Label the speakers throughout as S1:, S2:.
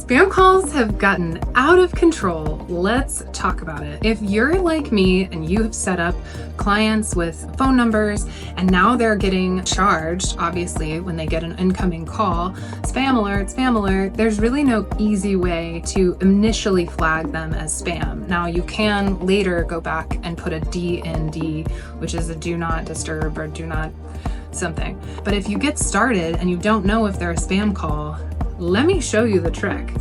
S1: Spam calls have gotten out of control. Let's talk about it. If you're like me and you have set up clients with phone numbers and now they're getting charged, obviously, when they get an incoming call, spam alert, there's really no easy way to initially flag them as spam. Now you can later go back and put a DND, which is a do not disturb or do not something. But if you get started and you don't know if they're a spam call, let me show you the trick.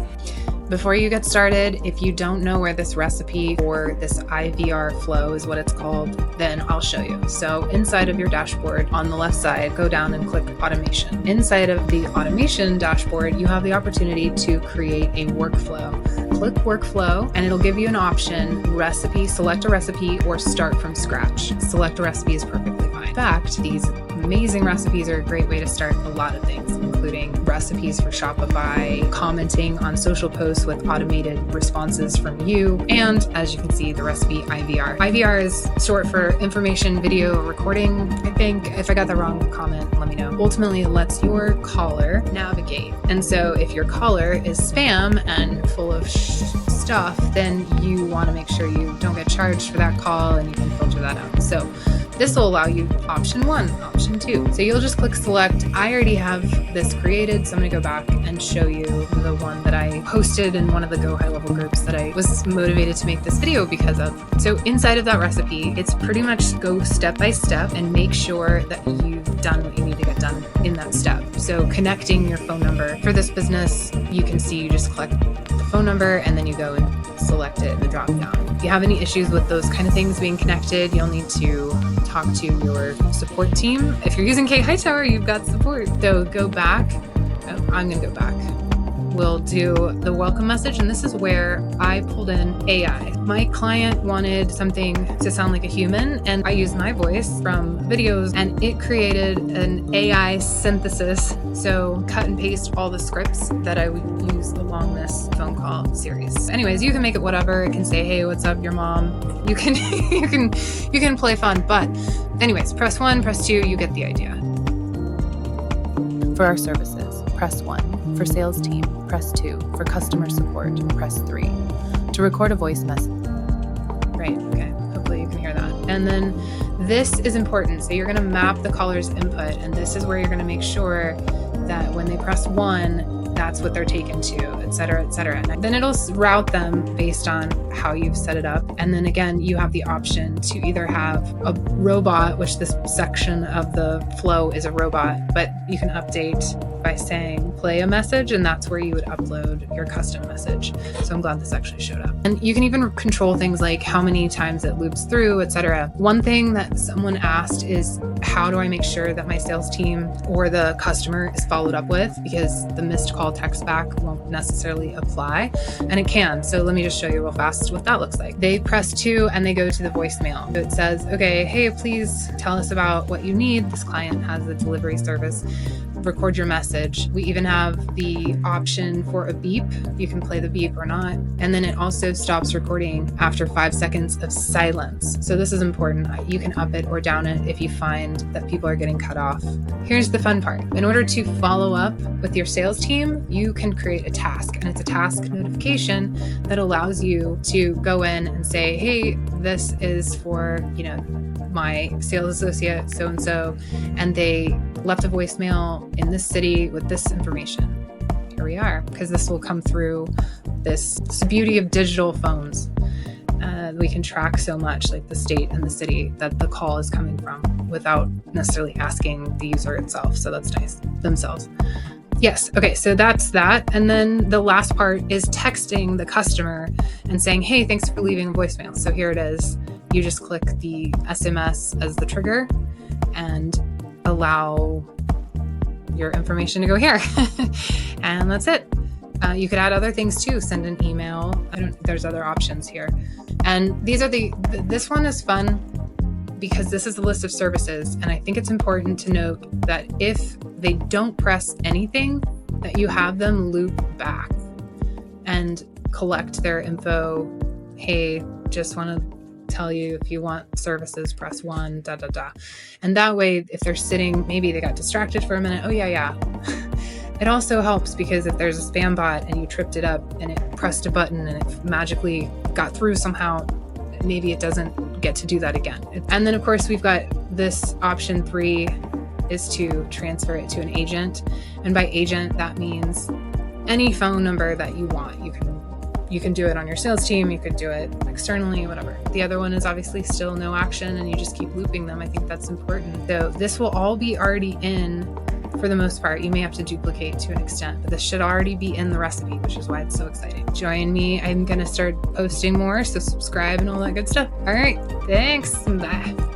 S1: Before you get started, if you don't know where this recipe or this IVR flow is what it's called, then I'll show you. So inside of your dashboard on the left side, go down and click automation. Inside of the automation dashboard, you have the opportunity to create a workflow. Click workflow and it'll give you an option, recipe, select a recipe, or start from scratch. Select a recipe is perfectly fine. In fact, these amazing recipes are a great way to start a lot of things, including recipes for Shopify, commenting on social posts with automated responses from you, and as you can see, the recipe IVR. IVR is short for information video recording, I think. If I got the wrong comment, let me know. Ultimately, it lets your caller navigate. And so if your caller is spam and full of stuff, then you want to make sure you don't get charged for that call and you can filter that out. So this will allow you option 1, option 2. So you'll just click select. I already have this created, so I'm going to go back and show you the one that I posted in one of the GoHighLevel groups that I was motivated to make this video because of. So inside of that recipe, it's pretty much go step by step and make sure that you've done what you need to get done in that step. So connecting your phone number. For this business, you can see you just click the phone number and then you go and select it in the drop down. If you have any issues with those kind of things being connected, you'll need to talk to your support team. If you're using KHightower, you've got support. So go back. Oh, I'm going to go back. We'll do the welcome message, and this is where I pulled in AI. My client wanted something to sound like a human, and I used my voice from videos, and it created an AI synthesis. So cut and paste all the scripts that I would use along this phone call series. Anyways, you can make it whatever. It can say, "Hey, what's up, your mom?" You can you can play fun, but anyways, press 1, press 2. You get the idea. For our services, press 1. For sales team, press 2. For customer support, press 3. To record a voice message. Right, okay. Hopefully you can hear that. And then this is important. So you're going to map the caller's input, and this is where you're going to make sure that when they press 1, that's what they're taken to, et cetera, et cetera. And then it'll route them based on how you've set it up. And then again, you have the option to either have a robot, which this section of the flow is a robot, but you can update by saying play a message, and that's where you would upload your custom message. So I'm glad this actually showed up. And you can even control things like how many times it loops through, etc. One thing that someone asked is, how do I make sure that my sales team or the customer is followed up with? Because the missed call text back won't necessarily apply, and it can. So let me just show you real fast what that looks like. They press 2 and they go to the voicemail. So it says, okay, hey, please tell us about what you need. This client has a delivery service. Record your message. We even have the option for a beep. You can play the beep or not. And then it also stops recording after 5 seconds of silence. So this is important. You can up it or down it if you find that people are getting cut off. Here's the fun part. In order to follow up with your sales team, you can create a task, and it's a task notification that allows you to go in and say, hey, this is for, my sales associate so-and-so, and they left a voicemail in this city with this information. Here we are, because this will come through this. It's the beauty of digital phones. We can track so much, like the state and the city that the call is coming from without necessarily asking the user itself. So that's nice. Themselves. Yes. Okay. So that's that. And then the last part is texting the customer and saying, hey, thanks for leaving a voicemail. So here it is. You just click the SMS as the trigger and allow your information to go here. And that's it. You could add other things too. Send an email. There's other options here. And these are this one is fun because this is the list of services. And I think it's important to note that if they don't press anything, that you have them loop back and collect their info. Hey, just want to tell you if you want services, press 1, And that way, if they're sitting, maybe they got distracted for a minute. Oh yeah. It also helps because if there's a spam bot and you tripped it up and it pressed a button and it magically got through somehow, maybe it doesn't get to do that again. And then of course we've got this option 3 is to transfer it to an agent. And by agent, that means any phone number that you want. You can do it on your sales team, you could do it externally, whatever. The other one is obviously still no action and you just keep looping them. I think that's important. So this will all be already in for the most part. You may have to duplicate to an extent, but this should already be in the recipe, which is why it's so exciting. Join me. I'm going to start posting more, so subscribe and all that good stuff. All right. Thanks. Bye.